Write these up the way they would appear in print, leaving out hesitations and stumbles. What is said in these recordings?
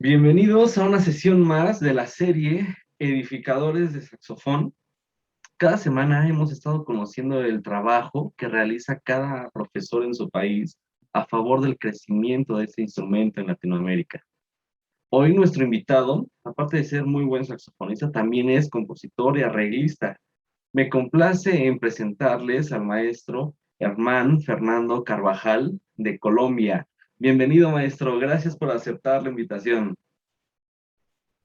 Bienvenidos a una sesión más de la serie Edificadores de Saxofón. Cada semana hemos estado conociendo el trabajo que realiza cada profesor en su país a favor del crecimiento de este instrumento en Latinoamérica. Hoy nuestro invitado, aparte de ser muy buen saxofonista, también es compositor y arreglista. Me complace en presentarles al maestro Herman Fernando Carvajal de Colombia. Bienvenido, maestro. Gracias por aceptar la invitación.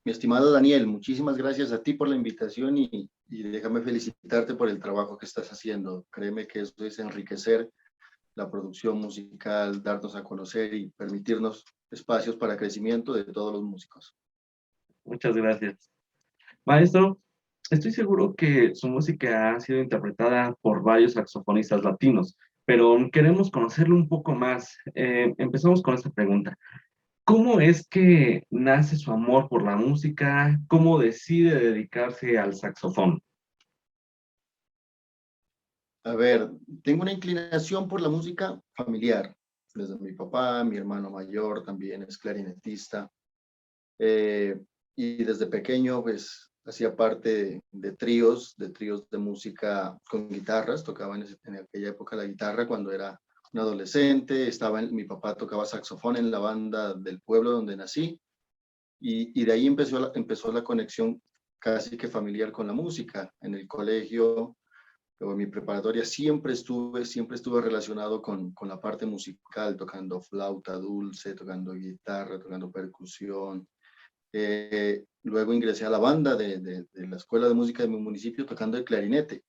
Mi estimado Daniel, muchísimas gracias a ti por la invitación y déjame felicitarte por el trabajo que estás haciendo. Créeme que eso es enriquecer la producción musical, darnos a conocer y permitirnos espacios para crecimiento de todos los músicos. Muchas gracias. Maestro, estoy seguro que su música ha sido interpretada por varios saxofonistas latinos, pero queremos conocerlo un poco más. Empezamos con esta pregunta. ¿Cómo es que nace su amor por la música? ¿Cómo decide dedicarse al saxofón? A ver, tengo una inclinación por la música familiar. Desde mi papá, mi hermano mayor también es clarinetista. Eh, y desde pequeño, pues, hacía parte de tríos de música con guitarras, tocaba en aquella época la guitarra cuando era un adolescente, mi papá tocaba saxofón en la banda del pueblo donde nací, y de ahí empezó la conexión casi que familiar con la música. En el colegio o en mi preparatoria siempre estuve relacionado con la parte musical, tocando flauta dulce, tocando guitarra, tocando percusión. Luego ingresé a la banda de la Escuela de Música de mi municipio tocando el clarinete.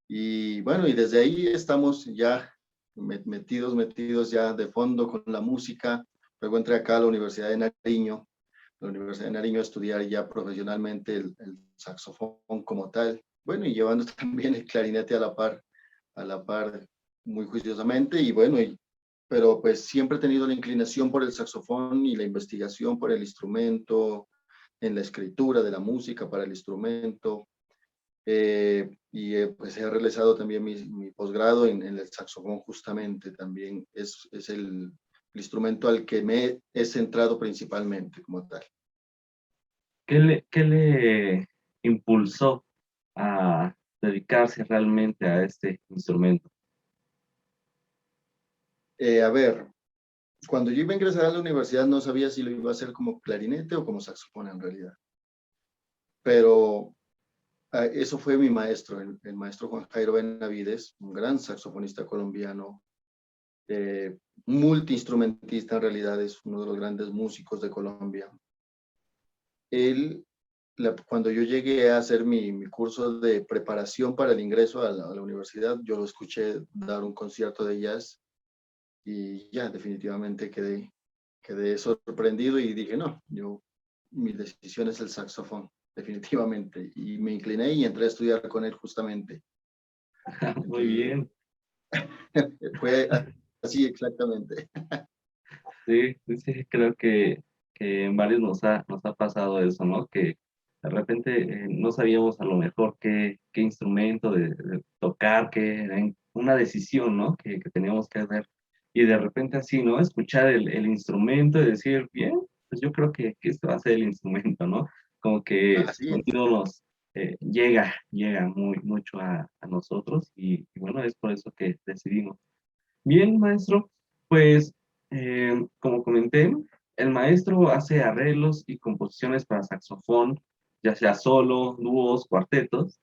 Y bueno, y desde ahí estamos ya metidos ya de fondo con la música. Luego entré acá a la Universidad de Nariño, a estudiar ya profesionalmente el saxofón como tal. Bueno, y llevando también el clarinete a la par muy juiciosamente. Y bueno, pero pues siempre he tenido la inclinación por el saxofón y la investigación por el instrumento, en la escritura de la música para el instrumento. Pues he realizado también mi posgrado en el saxofón justamente, también es el instrumento al que me he centrado principalmente como tal. ¿Qué le impulsó a dedicarse realmente a este instrumento? A ver, cuando yo iba a ingresar a la universidad no sabía si lo iba a hacer como clarinete o como saxofón en realidad, pero eso fue mi maestro, el maestro Juan Jairo Benavides, un gran saxofonista colombiano, eh, multiinstrumentista en realidad, es uno de los grandes músicos de Colombia. Él, cuando yo llegué a hacer mi curso de preparación para el ingreso a la universidad, yo lo escuché dar un concierto de jazz y ya definitivamente quedé sorprendido y dije, no, mi decisión es el saxofón, definitivamente. Y me incliné y entré a estudiar con él justamente. Muy Entonces, bien. fue así exactamente. Sí, sí, sí, creo que en varios nos ha pasado eso, ¿no? Que de repente no sabíamos a lo mejor qué instrumento de tocar, qué era una decisión, ¿no? Que teníamos que hacer. Y de repente así, ¿no? Escuchar el instrumento y decir, bien, pues yo creo que este va a ser el instrumento, ¿no? Como que el Así es. sonido nos llega mucho a nosotros y bueno, es por eso que decidimos. Bien, maestro, pues como comenté, el maestro hace arreglos y composiciones para saxofón, ya sea solo, dúos, cuartetos.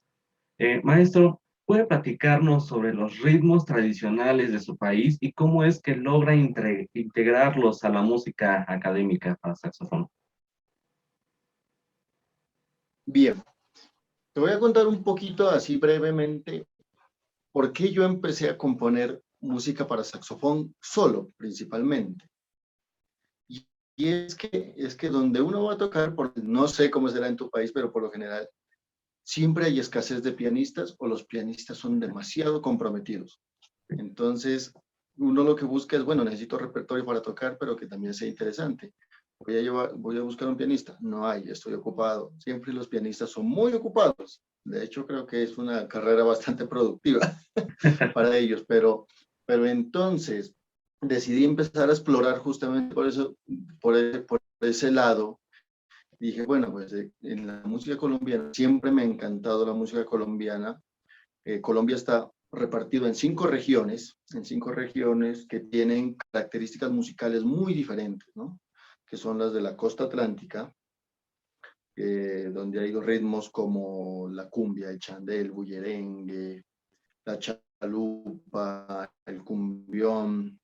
Maestro, ¿puede platicarnos sobre los ritmos tradicionales de su país y cómo es que logra integrarlos a la música académica para saxofón? Bien, te voy a contar un poquito así brevemente por qué yo empecé a componer música para saxofón solo, principalmente. Y, y es que donde uno va a tocar, no sé cómo será en tu país, pero por lo general siempre hay escasez de pianistas o los pianistas son demasiado comprometidos. Entonces, uno lo que busca es, bueno, necesito repertorio para tocar, pero que también sea interesante. Voy a buscar un pianista. No hay, estoy ocupado. Siempre los pianistas son muy ocupados. De hecho, creo que es una carrera bastante productiva para ellos, pero entonces decidí empezar a explorar justamente por eso, por ese lado. Dije, bueno, pues en la música colombiana, siempre me ha encantado la música colombiana. Colombia está repartido en 5 regiones que tienen características musicales muy diferentes, ¿no? Que son las de la costa atlántica, donde hay ritmos como la cumbia, el chandé, el bullerengue, la chalupa, el cumbión,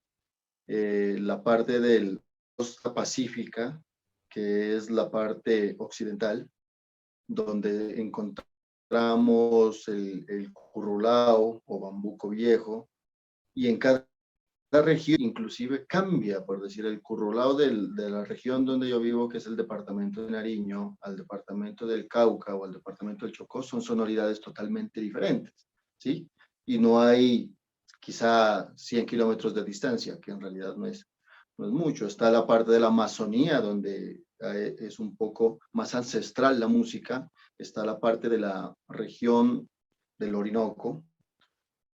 la parte del costa pacífica, que es la parte occidental, donde encontramos el currulao o bambuco viejo, y en cada región inclusive cambia, por decir, el currulao de la región donde yo vivo, que es el departamento de Nariño, al departamento del Cauca o al departamento del Chocó, son sonoridades totalmente diferentes, ¿sí? Y no hay quizá 100 kilómetros de distancia, que en realidad no es mucho. Está la parte de la Amazonía, donde es un poco más ancestral la música. Está la parte de la región del Orinoco,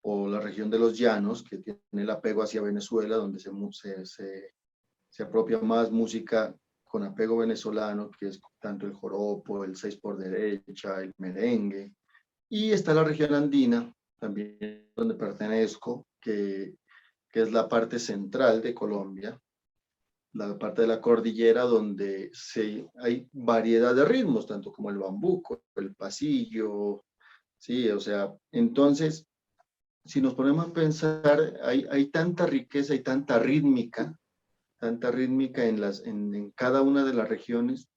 o la región de los llanos, que tiene el apego hacia Venezuela, donde se apropia más música con apego venezolano, que es tanto el joropo, el seis por derecha, el merengue. Y está la región andina, también donde pertenezco, que es la parte central de Colombia, la parte de la cordillera donde hay variedad de ritmos, tanto como el bambuco, el pasillo, sí, o sea, entonces si nos ponemos a pensar, hay tanta riqueza y tanta rítmica en cada una de las regiones,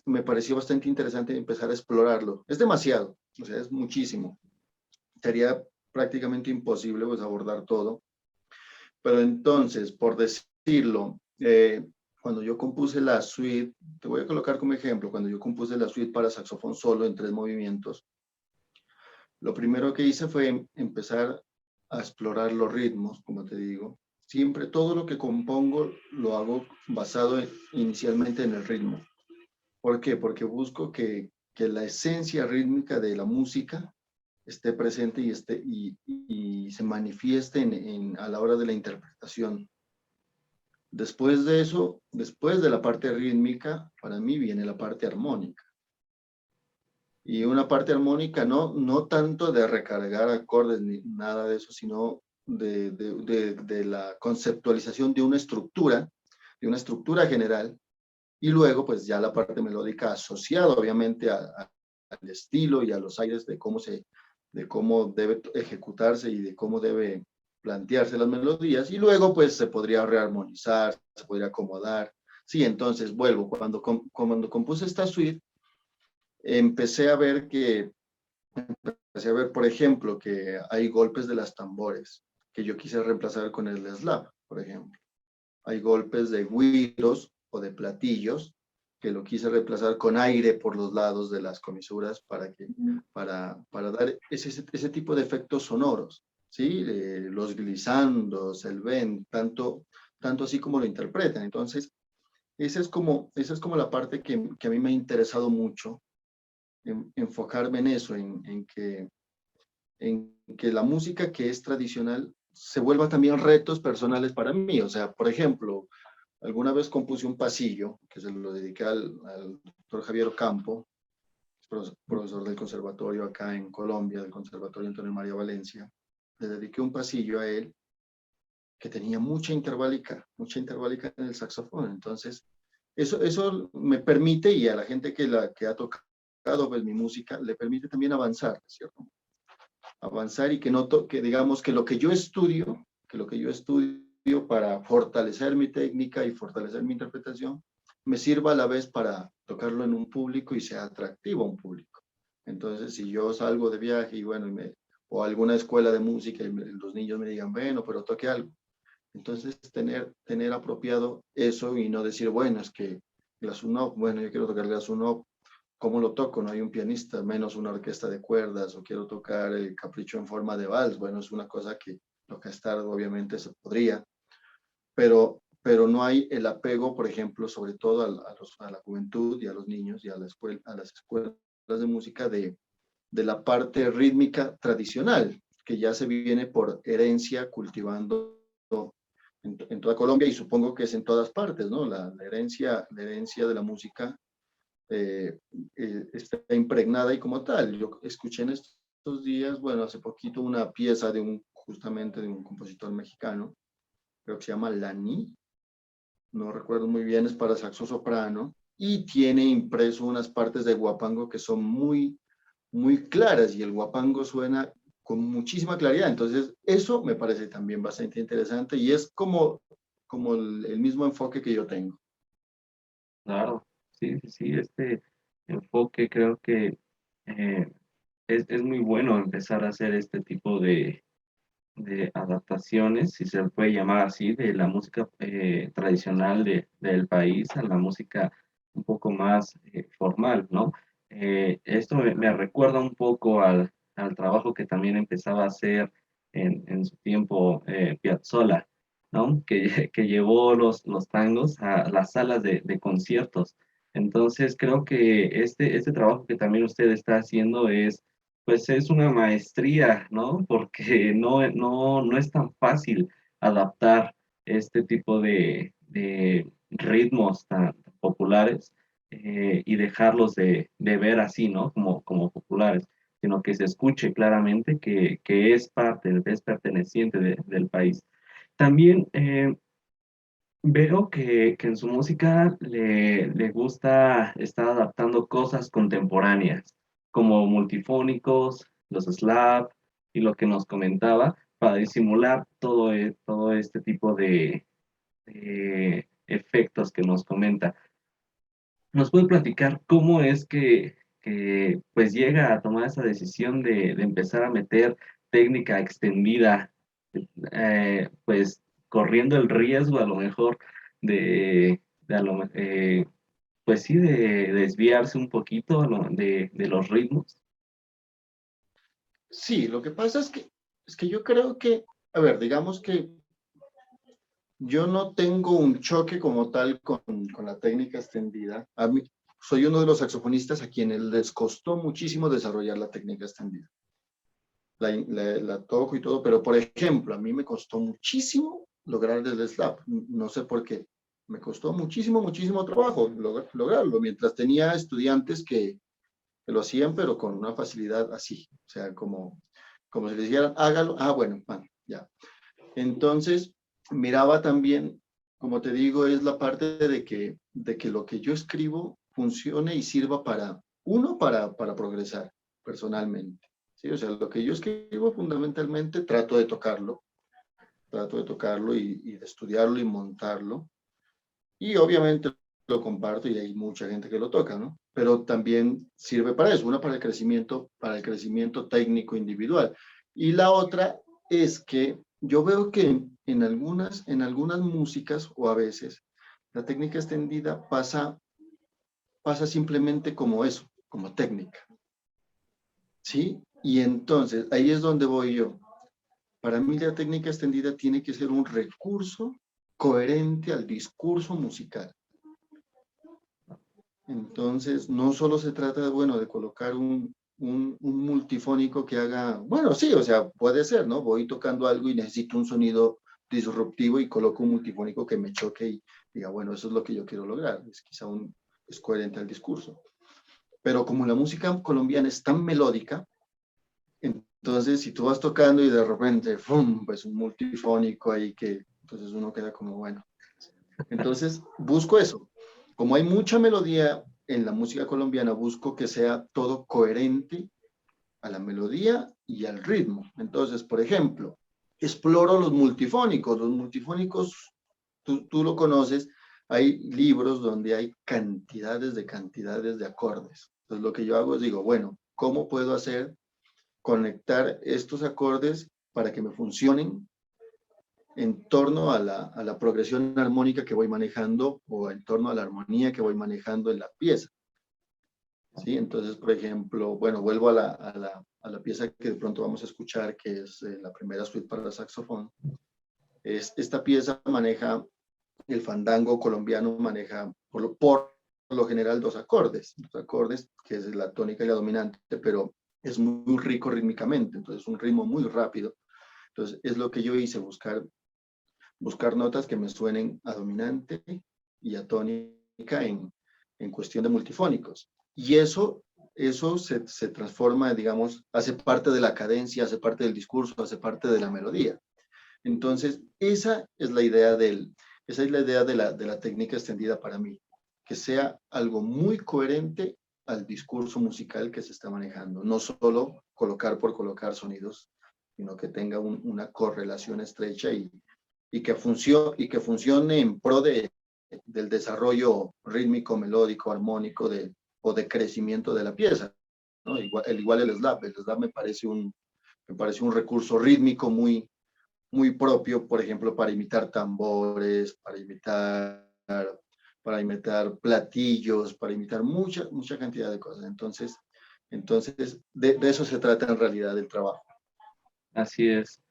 me pareció bastante interesante empezar a explorarlo. Es demasiado, o sea, es muchísimo. Sería prácticamente imposible pues, abordar todo. Pero entonces, por decirlo, cuando yo compuse la suite, te voy a colocar como ejemplo, cuando yo compuse la suite para saxofón solo en 3 movimientos, lo primero que hice fue empezar a explorar los ritmos, como te digo. Siempre todo lo que compongo lo hago basado inicialmente en el ritmo. ¿Por qué? Porque busco que la esencia rítmica de la música esté presente y se manifieste a la hora de la interpretación. Después de eso, después de la parte rítmica, para mí viene la parte armónica. Y una parte armónica no tanto de recargar acordes ni nada de eso, sino de la conceptualización de una estructura general, y luego pues ya la parte melódica asociada obviamente al estilo y a los aires de cómo debe ejecutarse y de cómo debe plantearse las melodías, y luego pues se podría rearmonizar, se podría acomodar. Sí, entonces vuelvo, cuando compuse esta suite, empecé a ver por ejemplo, que hay golpes de las tambores que yo quise reemplazar con el slap, por ejemplo. Hay golpes de güiros o de platillos que lo quise reemplazar con aire por los lados de las comisuras para dar ese tipo de efectos sonoros, ¿sí? Los glisandos, el bend, tanto así como lo interpretan. Entonces, esa es como la parte que a mí me ha interesado mucho, enfocarme en eso, en que la música que es tradicional se vuelva también retos personales para mí. O sea, por ejemplo, alguna vez compuse un pasillo que se lo dediqué al doctor Javier Ocampo, profesor del conservatorio acá en Colombia, del Conservatorio Antonio María Valencia. Le dediqué un pasillo a él que tenía mucha interválica en el saxofón. Entonces, eso me permite, y a la gente que ha tocado pues, mi música, le permite también avanzar, ¿cierto? Avanzar y que digamos que lo que yo estudio, para fortalecer mi técnica y fortalecer mi interpretación, me sirva a la vez para tocarlo en un público y sea atractivo a un público. Entonces, si yo salgo de viaje y bueno, o alguna escuela de música y los niños me digan, bueno, pero toque algo. Entonces, tener apropiado eso y no decir, bueno, es que la SUNOP, bueno, yo quiero tocar la SUNOP, ¿cómo lo toco? No hay un pianista, menos una orquesta de cuerdas, o quiero tocar el capricho en forma de vals. Bueno, es una cosa que orquestar obviamente se podría, pero no hay el apego, por ejemplo, sobre todo a la juventud y a los niños y a las escuelas de música de la parte rítmica tradicional. que ya se viene por herencia cultivando en toda Colombia y supongo que es en todas partes, ¿no? La herencia de la música está impregnada y como tal. Yo escuché en estos días, bueno, hace poquito una pieza justamente de un compositor mexicano, creo que se llama Lani, no recuerdo muy bien, es para saxo soprano, y tiene impreso unas partes de guapango que son muy, muy claras, y el guapango suena con muchísima claridad. Entonces, eso me parece también bastante interesante, y es como el mismo enfoque que yo tengo. Claro, sí, sí, sí, este enfoque creo que eh, es muy bueno empezar a hacer este tipo de adaptaciones, si se le puede llamar así, de la música tradicional del país a la música un poco más formal, ¿no? Esto me recuerda un poco al trabajo que también empezaba a hacer en su tiempo Piazzolla, ¿no? Que llevó los tangos a las salas de conciertos. Entonces, creo que este trabajo que también usted está haciendo pues es una maestría, ¿no? Porque no es tan fácil adaptar este tipo de ritmos tan populares y dejarlos de ver así, ¿no? Como populares, sino que se escuche claramente que es perteneciente del país. También veo que en su música le gusta estar adaptando cosas contemporáneas, como multifónicos, los slap y lo que nos comentaba, para disimular todo este tipo de efectos que nos comenta. ¿Nos puede platicar cómo es que, pues llega a tomar esa decisión de empezar a meter técnica extendida, pues corriendo el riesgo a lo mejor pues sí, de desviarse un poquito de los ritmos? Sí, lo que pasa es que yo creo que, a ver, digamos que yo no tengo un choque como tal con la técnica extendida. A mí, soy uno de los saxofonistas a quienes les costó muchísimo desarrollar la técnica extendida. La toco y todo, pero por ejemplo, a mí me costó muchísimo lograr el slap. No sé por qué. Me costó muchísimo, muchísimo trabajo lograrlo, mientras tenía estudiantes que lo hacían, pero con una facilidad así. O sea, como si les dijeran, hágalo. Ah, bueno, ya. Entonces, miraba también, como te digo, es la parte de que lo que yo escribo funcione y sirva para progresar personalmente. ¿Sí? O sea, lo que yo escribo fundamentalmente trato de tocarlo y de estudiarlo y montarlo. Y obviamente lo comparto y hay mucha gente que lo toca, ¿no? Pero también sirve para eso, una para el crecimiento técnico individual. Y la otra es que yo veo que en algunas músicas o a veces la técnica extendida pasa simplemente como eso, como técnica, ¿sí? Y entonces ahí es donde voy yo. Para mí la técnica extendida tiene que ser un recurso coherente al discurso musical. Entonces, no solo se trata de, bueno, de colocar un multifónico que haga, bueno, sí, o sea, puede ser, ¿no? Voy tocando algo y necesito un sonido disruptivo y coloco un multifónico que me choque y diga, bueno, eso es lo que yo quiero lograr. Es coherente al discurso. Pero como la música colombiana es tan melódica, entonces si tú vas tocando y de repente, ¡fum!, pues un multifónico ahí que, entonces uno queda como, bueno. Entonces, busco eso. Como hay mucha melodía en la música colombiana, busco que sea todo coherente a la melodía y al ritmo. Entonces, por ejemplo, exploro los multifónicos. Los multifónicos, tú lo conoces, hay libros donde hay cantidades de acordes. Entonces, lo que yo hago es digo, bueno, ¿cómo puedo hacer conectar estos acordes para que me funcionen en torno a la progresión armónica que voy manejando o en torno a la armonía que voy manejando en la pieza? ¿Sí? Entonces, por ejemplo, bueno, vuelvo a la pieza que de pronto vamos a escuchar, que es la primera suite para saxofón. Esta pieza maneja, el fandango colombiano maneja por lo general dos acordes, que es la tónica y la dominante, pero es muy rico rítmicamente, entonces un ritmo muy rápido. Entonces es lo que yo hice, buscar notas que me suenen a dominante y a tónica en cuestión de multifónicos. Y eso se transforma, digamos, hace parte de la cadencia, hace parte del discurso, hace parte de la melodía. Entonces, esa es la idea de la técnica extendida para mí, que sea algo muy coherente al discurso musical que se está manejando, no solo colocar por colocar sonidos, sino que tenga una correlación estrecha y que funcione en pro del desarrollo rítmico, melódico, armónico o de crecimiento de la pieza, ¿no? Igual el slap. El slap me parece un recurso rítmico muy propio, por ejemplo, para imitar tambores, para imitar platillos, para imitar mucha cantidad de cosas. Entonces de eso se trata en realidad el trabajo. Así es.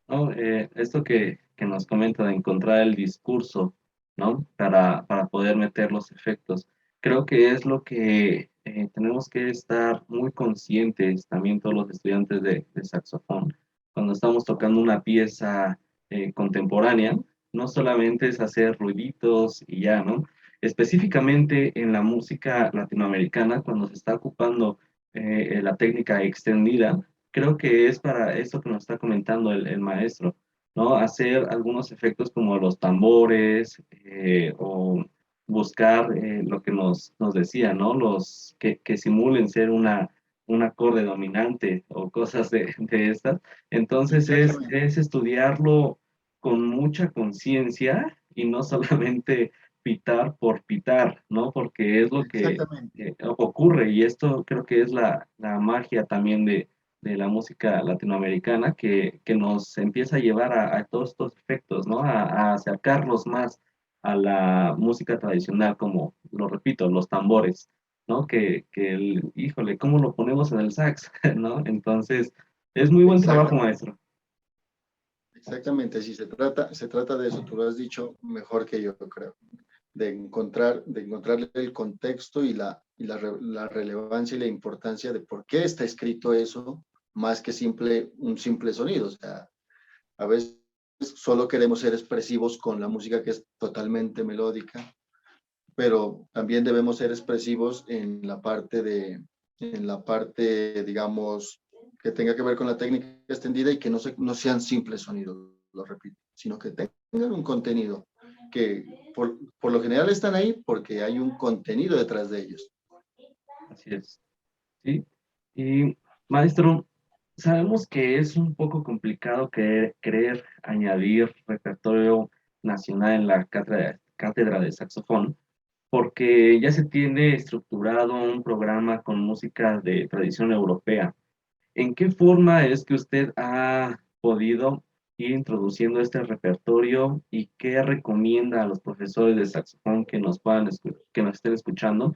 ¿No? Esto que nos comenta de encontrar el discurso, ¿no? Para poder meter los efectos. Creo que es lo que tenemos que estar muy conscientes también todos los estudiantes de saxofón. Cuando estamos tocando una pieza contemporánea, no solamente es hacer ruiditos y ya, ¿no? Específicamente en la música latinoamericana, cuando se está ocupando la técnica extendida, creo que es para esto que nos está comentando el maestro, ¿no? Hacer algunos efectos como los tambores o buscar lo que nos decía, ¿no? Los que simulen ser un acorde dominante o cosas de estas. Entonces Exactamente, es estudiarlo con mucha conciencia y no solamente pitar por pitar, ¿no? Porque es lo que exactamente, ocurre y esto creo que es la magia también de la música latinoamericana que nos empieza a llevar a todos estos efectos, ¿no? A acercarlos más a la música tradicional, como lo repito, los tambores, ¿no? Híjole, ¿cómo lo ponemos en el sax? ¿No? Entonces, es muy buen trabajo, exactamente. maestro. Exactamente, si se trata de eso, tú lo has dicho mejor que yo creo, de encontrarle el contexto la relevancia y la importancia de por qué está escrito eso, más que un simple sonido. O sea, a veces solo queremos ser expresivos con la música que es totalmente melódica, pero también debemos ser expresivos en la parte, digamos, que tenga que ver con la técnica extendida y que no sean simples sonidos, lo repito, sino que tengan un contenido que por lo general están ahí porque hay un contenido detrás de ellos. Así es. Sí. Y maestro, sabemos que es un poco complicado querer añadir repertorio nacional en la cátedra de saxofón, porque ya se tiene estructurado un programa con música de tradición europea. ¿En qué forma es que usted ha podido ir introduciendo este repertorio y qué recomienda a los profesores de saxofón que que nos estén escuchando,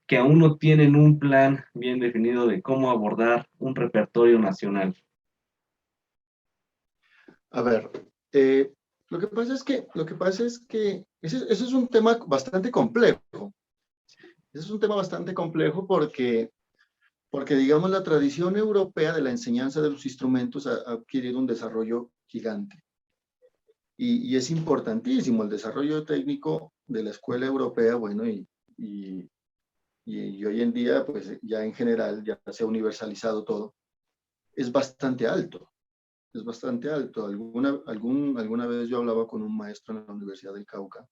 que aún no tienen un plan bien definido de cómo abordar un repertorio nacional? A ver, lo que pasa es que ese es un tema bastante complejo. Ese es un tema bastante complejo porque digamos, la tradición europea de la enseñanza de los instrumentos ha adquirido un desarrollo gigante. Y es importantísimo el desarrollo técnico de la escuela europea, bueno, y, y hoy en día, pues ya en general, ya se ha universalizado todo, es bastante alto, es bastante alto. Alguna vez yo hablaba con un maestro en la Universidad del Cauca,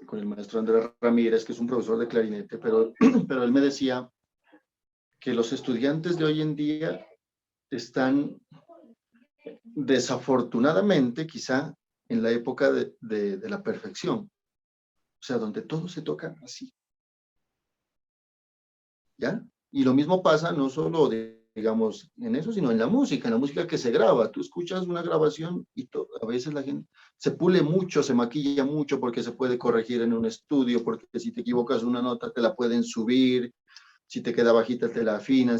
con el maestro Andrés Ramírez, que es un profesor de clarinete, pero él me decía que los estudiantes de hoy en día están desafortunadamente quizá en la época de la perfección, o sea, donde todo se toca así, ¿ya? Y lo mismo pasa no solo, digamos, en eso, sino en la música que se graba. Tú escuchas una grabación y a veces la gente se pule mucho, se maquilla mucho porque se puede corregir en un estudio, porque si te equivocas una nota te la pueden subir, si te queda bajita te la afinan,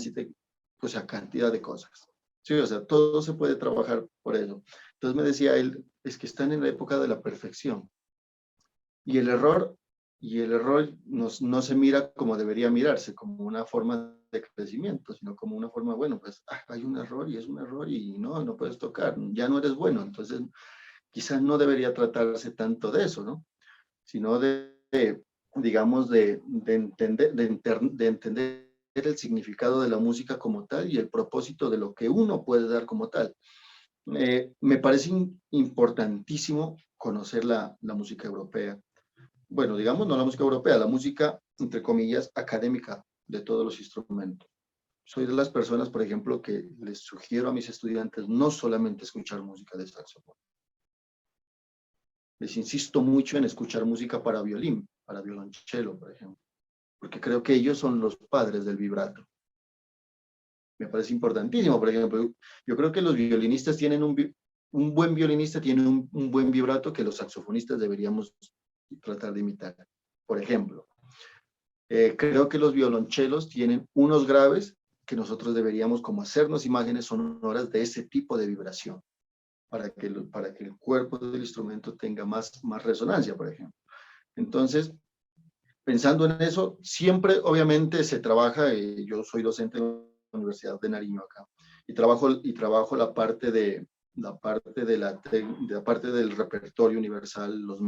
o sea, cantidad de cosas. Sí, o sea, todo se puede trabajar por eso. Entonces me decía él, es que están en la época de la perfección. Y el error no se mira como debería mirarse, como una forma de crecimiento, sino como una forma, bueno, pues hay un error y es un error y no puedes tocar, ya no eres bueno, entonces quizás no debería tratarse tanto de eso, ¿no? Sino digamos, de entender el significado de la música como tal y el propósito de lo que uno puede dar como tal. Me parece importantísimo conocer la música europea. Bueno, digamos, no la música europea, la música, entre comillas, académica de todos los instrumentos. Soy de las personas, por ejemplo, que les sugiero a mis estudiantes no solamente escuchar música de saxofón. Les insisto mucho en escuchar música para violín, para violonchelo, por ejemplo, porque creo que ellos son los padres del vibrato. Me parece importantísimo, por ejemplo, yo creo que los violinistas tienen un buen violinista tiene un buen vibrato que los saxofonistas deberíamos tratar de imitar. Por ejemplo, creo que los violonchelos tienen unos graves que nosotros deberíamos como hacernos imágenes sonoras de ese tipo de vibración, para que el cuerpo del instrumento tenga más resonancia, por ejemplo. Entonces, pensando en eso, siempre obviamente se trabaja, yo soy docente en la Universidad de Nariño acá, y trabajo la parte la parte del repertorio universal, los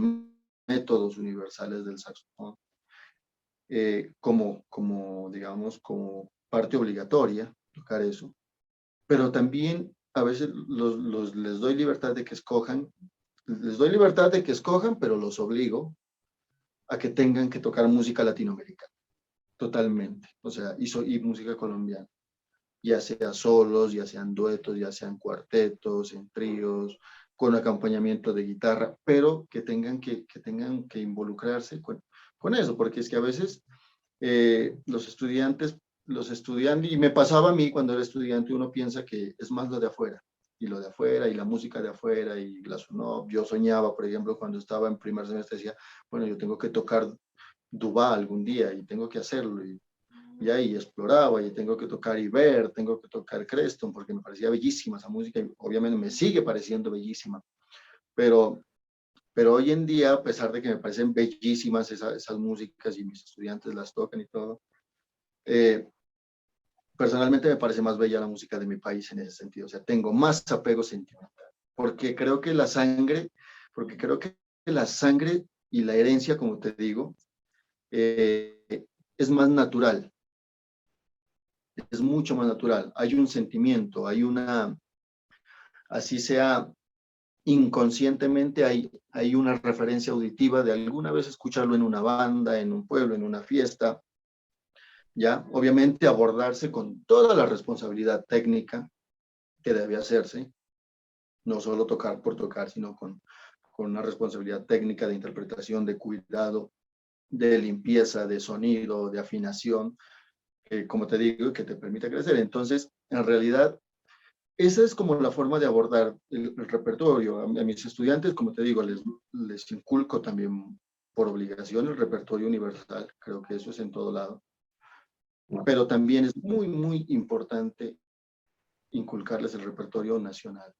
métodos universales del saxofón, digamos, como parte obligatoria, tocar eso. Pero también a veces les doy libertad de que escojan, pero los obligo a que tengan que tocar música latinoamericana, totalmente. O sea, y música colombiana, ya sea solos, ya sean duetos, ya sean cuartetos, en tríos, con acompañamiento de guitarra, pero que tengan que involucrarse con eso, porque es que a veces los estudiantes, y me pasaba a mí cuando era estudiante, uno piensa que es más lo de afuera, y lo de afuera, y la música de afuera, y no, yo soñaba, por ejemplo, cuando estaba en primer semestre, decía, bueno, yo tengo que tocar Dubá algún día, y tengo que hacerlo, y ahí exploraba, y tengo que tocar Iber, tengo que tocar Creston, porque me parecía bellísima esa música, y obviamente me sigue pareciendo bellísima, pero hoy en día, a pesar de que me parecen bellísimas esas músicas y mis estudiantes las tocan y todo, eh, personalmente me parece más bella la música de mi país en ese sentido. O sea, tengo más apego sentimental, porque creo que porque creo que la sangre y la herencia, como te digo, eh, es más natural, es mucho más natural. Hay un sentimiento, así sea inconscientemente, hay una referencia auditiva de alguna vez escucharlo en una banda, en un pueblo, en una fiesta, ¿ya? Obviamente abordarse con toda la responsabilidad técnica que debe hacerse, no solo tocar por tocar, sino con una responsabilidad técnica de interpretación, de cuidado, de limpieza, de sonido, de afinación, como te digo, que te permite crecer. Entonces, en realidad, esa es como la forma de abordar el repertorio. A mis estudiantes, como te digo, les inculco también por obligación el repertorio universal, creo que eso es en todo lado, pero también es muy, muy importante inculcarles el repertorio nacional,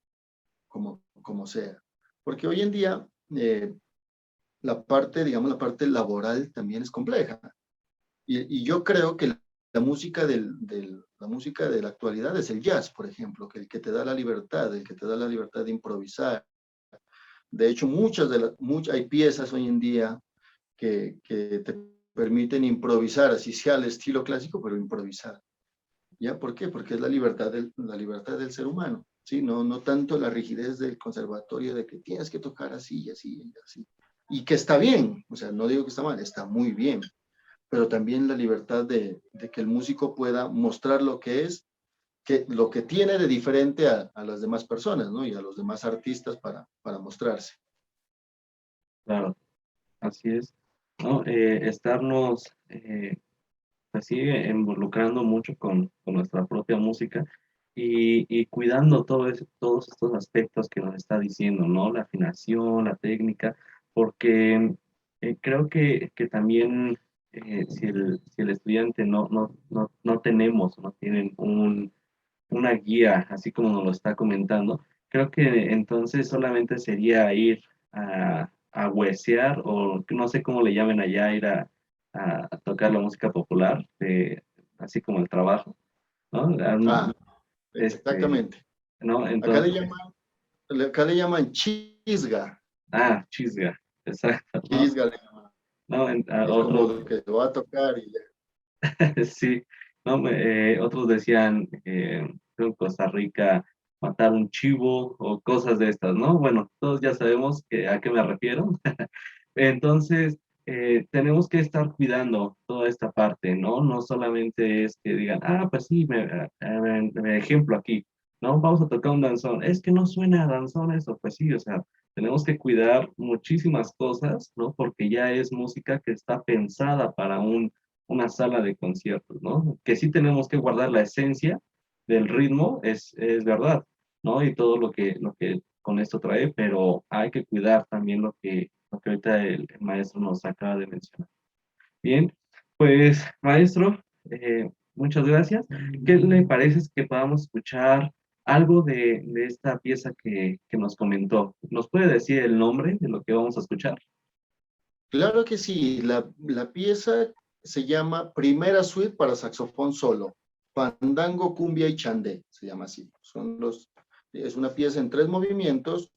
como sea. Porque hoy en día digamos, la parte laboral también es compleja. Y yo creo que la música la música de la actualidad es el jazz, por ejemplo, que el que te da la libertad, el que te da la libertad de improvisar. De hecho, hay piezas hoy en día que te permiten improvisar, así sea al estilo clásico, pero improvisar. ¿Ya? ¿Por qué? Porque es la libertad del ser humano, ¿sí? No tanto la rigidez del conservatorio de que tienes que tocar así y así y así. Y que está bien, o sea, no digo que está mal, está muy bien, pero también la libertad de que el músico pueda mostrar lo que es, lo que tiene de diferente a las demás personas, ¿no? Y a los demás artistas para mostrarse. Claro, así es, ¿no? Estarnos pues sigue involucrando mucho con nuestra propia música y cuidando todos estos aspectos que nos está diciendo, ¿no? La afinación, la técnica, porque creo que también si el estudiante no tenemos, no tienen una guía, así como nos lo está comentando, creo que entonces solamente sería ir a huesear o no sé cómo le llamen allá, ir a tocar la música popular, así como el trabajo, ¿no? Ah, Este, exactamente. ¿no? Acá le Entonces, llaman, acá le llaman chisga. chisga, exacto, ¿no? Chisga le llaman. ¿No? Es Otros, como que lo va a tocar y sí, ¿no? Otros decían, creo en Costa Rica, matar un chivo o cosas de estas, ¿no? Bueno, todos ya sabemos a qué me refiero. Entonces, tenemos que estar cuidando toda esta parte, ¿no? No solamente es que digan, pues sí, ejemplo aquí, ¿no? Vamos a tocar un danzón. Es que no suena a danzón eso, pues sí, o sea, tenemos que cuidar muchísimas cosas, ¿no? Porque ya es música que está pensada para una sala de conciertos, ¿no? Que sí tenemos que guardar la esencia del ritmo, es verdad, ¿no? Y todo lo que con esto trae, pero hay que cuidar también lo que ahorita el maestro nos acaba de mencionar. Bien, pues maestro, muchas gracias. ¿Qué le parece que podamos escuchar algo de esta pieza que nos comentó? ¿Nos puede decir el nombre de lo que vamos a escuchar? claro que sí, la pieza se llama Primera Suite para saxofón solo, Fandango, Cumbia y Chandé, se llama así. Es una pieza en 3 movimientos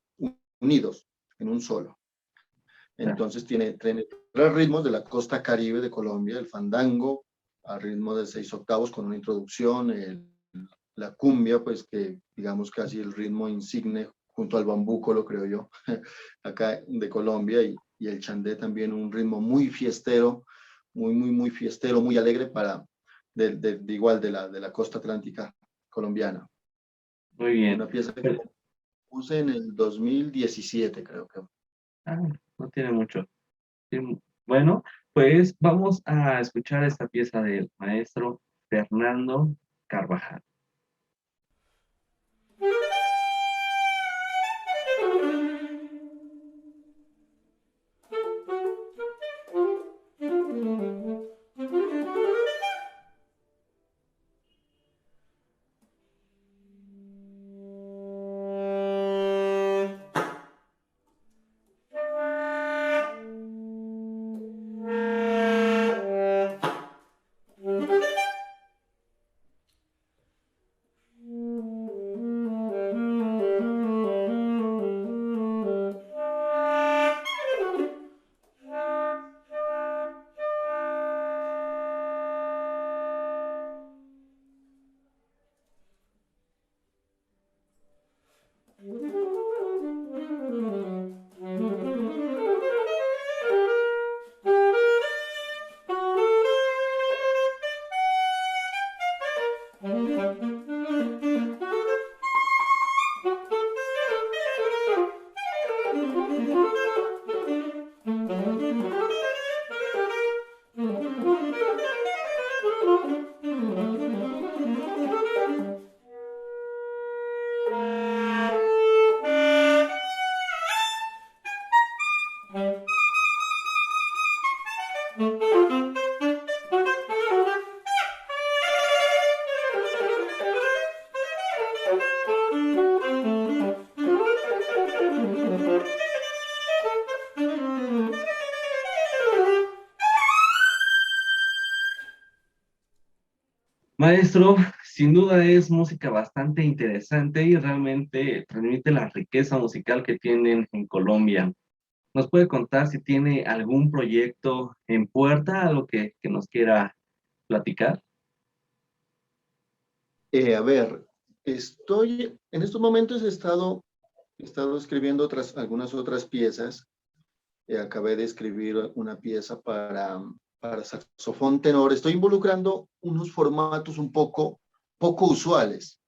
unidos en un solo. Ya, Entonces tiene 3 ritmos de la costa caribe de Colombia, el fandango a ritmo de 6 octavos con una introducción, la cumbia, pues que digamos casi el ritmo insigne junto al bambuco, lo creo yo, acá de Colombia, y el chandé también un ritmo muy fiestero, muy fiestero, muy alegre igual de la costa atlántica colombiana. muy bien. Una pieza que Pues, compuse en el 2017, creo que. ah, no tiene mucho. Sí, bueno, pues vamos a escuchar esta pieza del maestro Fernando Carvajal. Maestro, sin duda es música bastante interesante y realmente transmite la riqueza musical que tienen en Colombia. ¿Nos puede contar si tiene algún proyecto en puerta, algo que nos quiera platicar? A ver, en estos momentos he estado escribiendo algunas otras piezas. Acabé de escribir una pieza para saxofón tenor. Estoy involucrando unos formatos un poco usuales.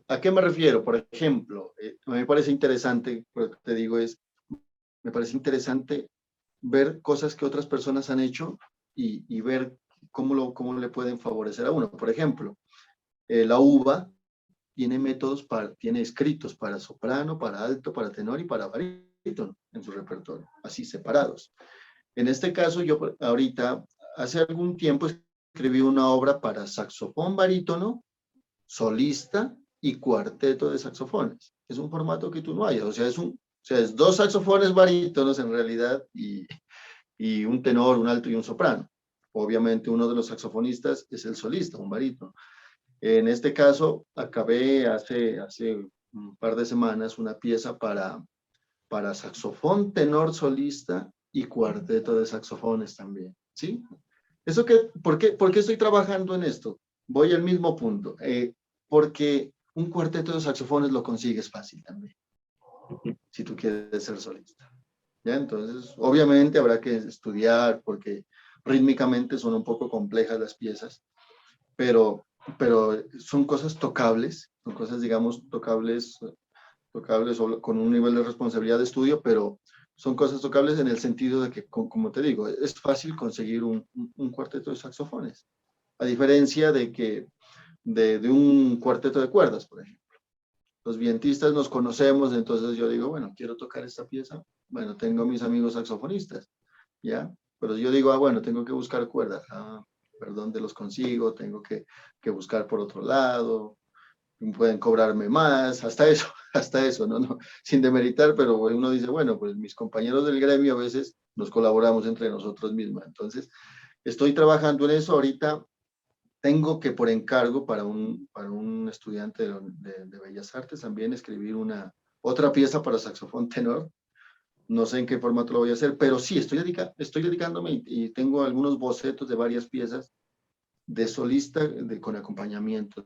¿A qué me refiero? Por ejemplo, me parece interesante, lo que te digo me parece interesante ver cosas que otras personas han hecho y ver cómo le pueden favorecer a uno. Por ejemplo, la uva tiene escritos para soprano, para alto, para tenor y para barítono en su repertorio, así separados. En este caso, yo ahorita, hace algún tiempo, escribí una obra para saxofón barítono, solista y cuarteto de saxofones. Es un formato que tú no hayas, es 2 saxofones barítonos en realidad y un tenor, un alto y un soprano. obviamente uno de los saxofonistas es el solista, un barítono. En este caso, acabé hace un par de semanas una pieza para saxofón, tenor, solista y cuarteto de saxofones también, ¿sí? ¿Por qué estoy trabajando en esto? Voy al mismo punto. Porque un cuarteto de saxofones lo consigues fácil también, si tú quieres ser solista. ¿Ya? Entonces, obviamente habrá que estudiar porque rítmicamente son un poco complejas las piezas, pero son cosas tocables, son cosas, digamos, tocables con un nivel de responsabilidad de estudio, pero son cosas tocables en el sentido de que, como te digo, es fácil conseguir un cuarteto de saxofones, a diferencia de un cuarteto de cuerdas, por ejemplo. Los vientistas nos conocemos, entonces yo digo, bueno, quiero tocar esta pieza, bueno, tengo mis amigos saxofonistas, ¿ya? Pero yo digo, bueno, tengo que buscar cuerdas, ¿pero dónde los consigo? Tengo que buscar por otro lado, pueden cobrarme más, hasta eso, ¿no? Sin demeritar, pero uno dice, bueno, pues mis compañeros del gremio a veces nos colaboramos entre nosotros mismos. Entonces, estoy trabajando en eso ahorita. Tengo que, por encargo, para un estudiante de Bellas Artes, también escribir otra pieza para saxofón tenor. No sé en qué formato lo voy a hacer, pero sí, estoy dedicándome y tengo algunos bocetos de varias piezas de solista con acompañamiento,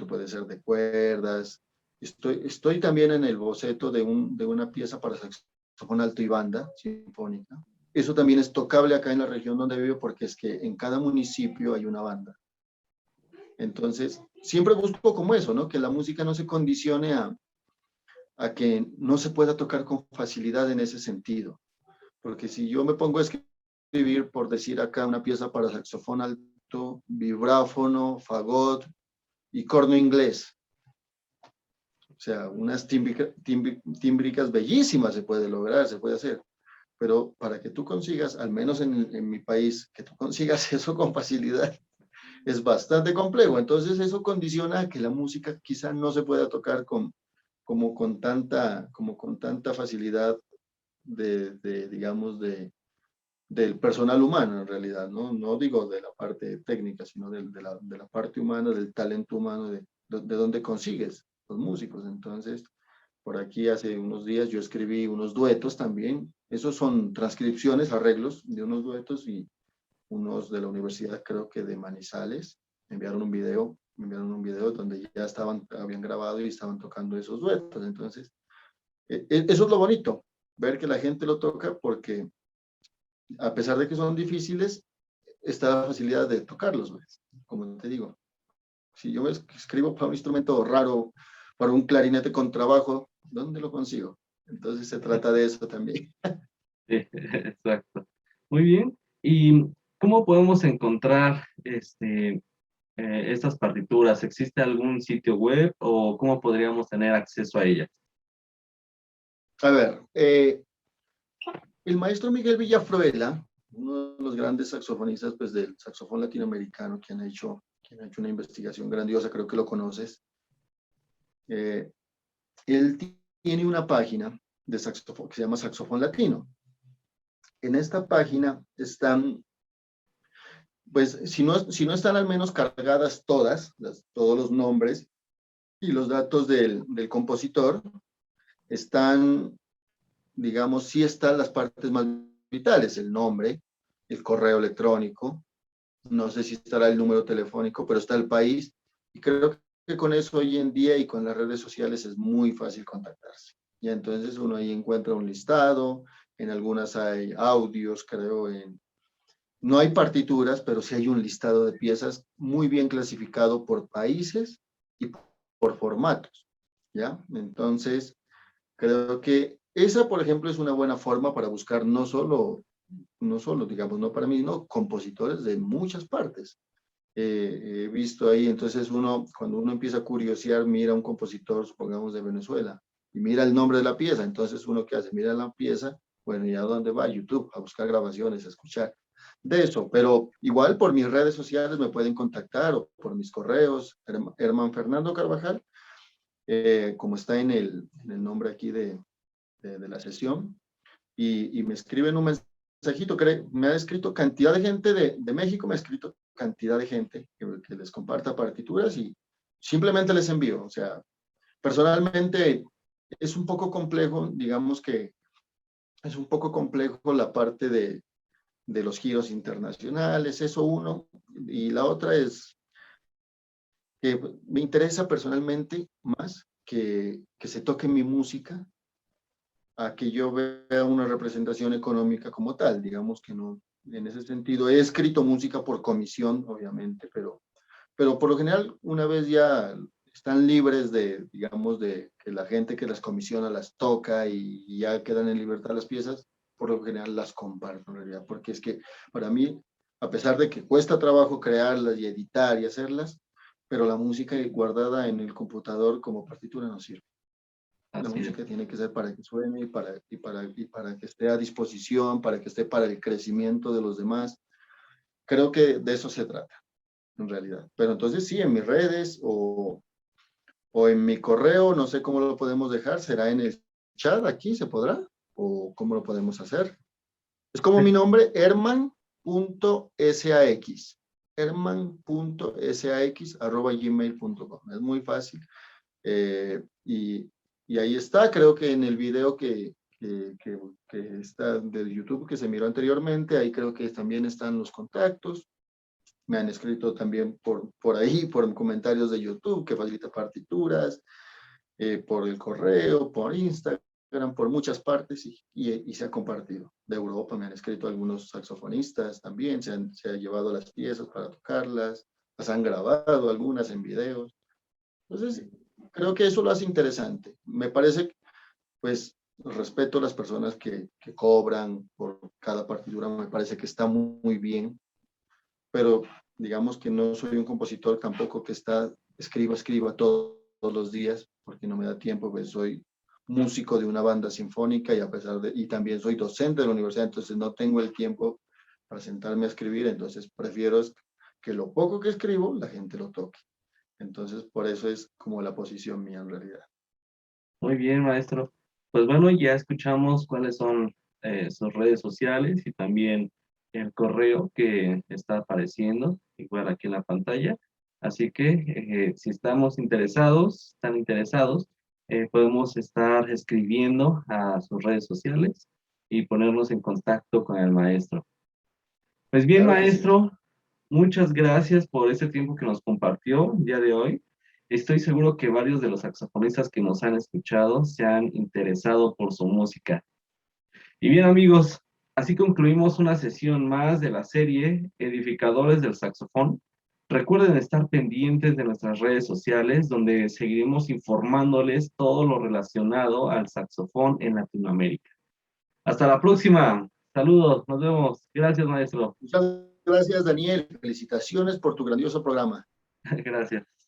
puede ser de cuerdas. Estoy también en el boceto de una pieza para saxofón alto y banda sinfónica. Eso también es tocable acá en la región donde vivo porque es que en cada municipio hay una banda. Entonces, siempre busco como eso, ¿no? Que la música no se condicione a que no se pueda tocar con facilidad en ese sentido. Porque si yo me pongo a escribir, por decir acá, una pieza para saxofón alto, vibráfono, fagot y corno inglés, o sea, unas tímbricas bellísimas se puede lograr, se puede hacer. Pero para que tú consigas, al menos en mi país, que tú consigas eso con facilidad, es bastante complejo. Entonces eso condiciona a que la música quizá no se pueda tocar como con tanta facilidad digamos, del personal humano en realidad, ¿no? No digo de la parte técnica, sino de la parte humana, del talento humano, de donde consigues los músicos. Entonces, por aquí hace unos días yo escribí unos duetos también. Esos son transcripciones, arreglos de unos duetos y unos de la universidad, creo que de Manizales, me enviaron un video donde ya habían grabado y estaban tocando esos duetos. Entonces, eso es lo bonito, ver que la gente lo toca porque a pesar de que son difíciles, está la facilidad de tocarlos, ¿ves? Como te digo. Si yo escribo para un instrumento raro, para un clarinete con trabajo, ¿dónde lo consigo? Entonces se trata de eso también. Sí, exacto. Muy bien. ¿Y cómo podemos encontrar estas partituras? ¿Existe algún sitio web o cómo podríamos tener acceso a ellas? A ver, el maestro Miguel Villafruela, uno de los grandes saxofonistas pues, del saxofón latinoamericano, quien ha hecho una investigación grandiosa, creo que lo conoces. Él tiene una página de saxofón que se llama Saxofón Latino. En esta página están, pues si no están al menos cargadas todos los nombres y los datos del compositor, están, digamos, sí están las partes más vitales, el nombre, el correo electrónico, no sé si estará el número telefónico, pero está el país, y creo que con eso hoy en día y con las redes sociales es muy fácil contactarse. Y entonces uno ahí encuentra un listado, en algunas hay audios, no hay partituras, pero sí hay un listado de piezas muy bien clasificado por países y por formatos, ¿ya? Entonces, creo que esa, por ejemplo, es una buena forma para buscar no solo, digamos, no para mí, no, compositores de muchas partes. He visto ahí, entonces cuando uno empieza a curiosear, mira un compositor, supongamos de Venezuela, y mira el nombre de la pieza, entonces uno ¿qué hace? Mira la pieza, bueno, ¿y a dónde va? A YouTube, a buscar grabaciones, a escuchar de eso, pero igual por mis redes sociales me pueden contactar o por mis correos, Herman Fernando Carvajal, como está en el nombre aquí de la sesión, y me escriben un mensaje mensajito, me ha escrito cantidad de gente de México, me ha escrito cantidad de gente que les comparta partituras y simplemente les envío. O sea, personalmente es un poco complejo, digamos que es un poco complejo la parte de los giros internacionales, eso uno, y la otra es que me interesa personalmente más que se toque mi música a que yo vea una representación económica como tal, digamos que no, en ese sentido, he escrito música por comisión, obviamente, pero por lo general, una vez ya están libres de, digamos, de que la gente que las comisiona las toca y ya quedan en libertad las piezas, por lo general las comparto en realidad, porque es que para mí, a pesar de que cuesta trabajo crearlas y editar y hacerlas, pero la música guardada en el computador como partitura no sirve. La Así es. música tiene que ser para que suene y para que esté a disposición, para que esté para el crecimiento de los demás. Creo que de eso se trata, en realidad. Pero entonces sí, en mis redes o en mi correo, no sé cómo lo podemos dejar, será en el chat aquí, ¿se podrá? ¿O cómo lo podemos hacer? Es como mi nombre, herman.sax. herman.sax@gmail.com. Es muy fácil. Y ahí está, creo que en el video que está de YouTube que se miró anteriormente, ahí creo que también están los contactos. Me han escrito también por ahí, por comentarios de YouTube, que facilita partituras, por el correo, por Instagram, por muchas partes y se ha compartido. De Europa me han escrito algunos saxofonistas también, se han llevado las piezas para tocarlas, las han grabado algunas en videos. Entonces, creo que eso lo hace interesante. Me parece, pues, respeto a las personas que cobran por cada partitura, me parece que está muy bien, pero digamos que no soy un compositor tampoco que escriba todos los días, porque no me da tiempo, pues soy músico de una banda sinfónica y también soy docente de la universidad, entonces no tengo el tiempo para sentarme a escribir, entonces prefiero que lo poco que escribo la gente lo toque. Entonces, por eso es como la posición mía en realidad. Muy bien, maestro. Pues bueno, ya escuchamos cuáles son sus redes sociales y también el correo que está apareciendo, igual aquí en la pantalla. Así que si están interesados, podemos estar escribiendo a sus redes sociales y ponernos en contacto con el maestro. Pues bien, Claro que sí. maestro, muchas gracias por ese tiempo que nos compartió el día de hoy. Estoy seguro que varios de los saxofonistas que nos han escuchado se han interesado por su música. Y bien, amigos, así concluimos una sesión más de la serie Edificadores del Saxofón. Recuerden estar pendientes de nuestras redes sociales, donde seguiremos informándoles todo lo relacionado al saxofón en Latinoamérica. Hasta la próxima. Saludos, nos vemos. Gracias, maestro. Muchas gracias, Daniel. Felicitaciones por tu grandioso programa. Gracias.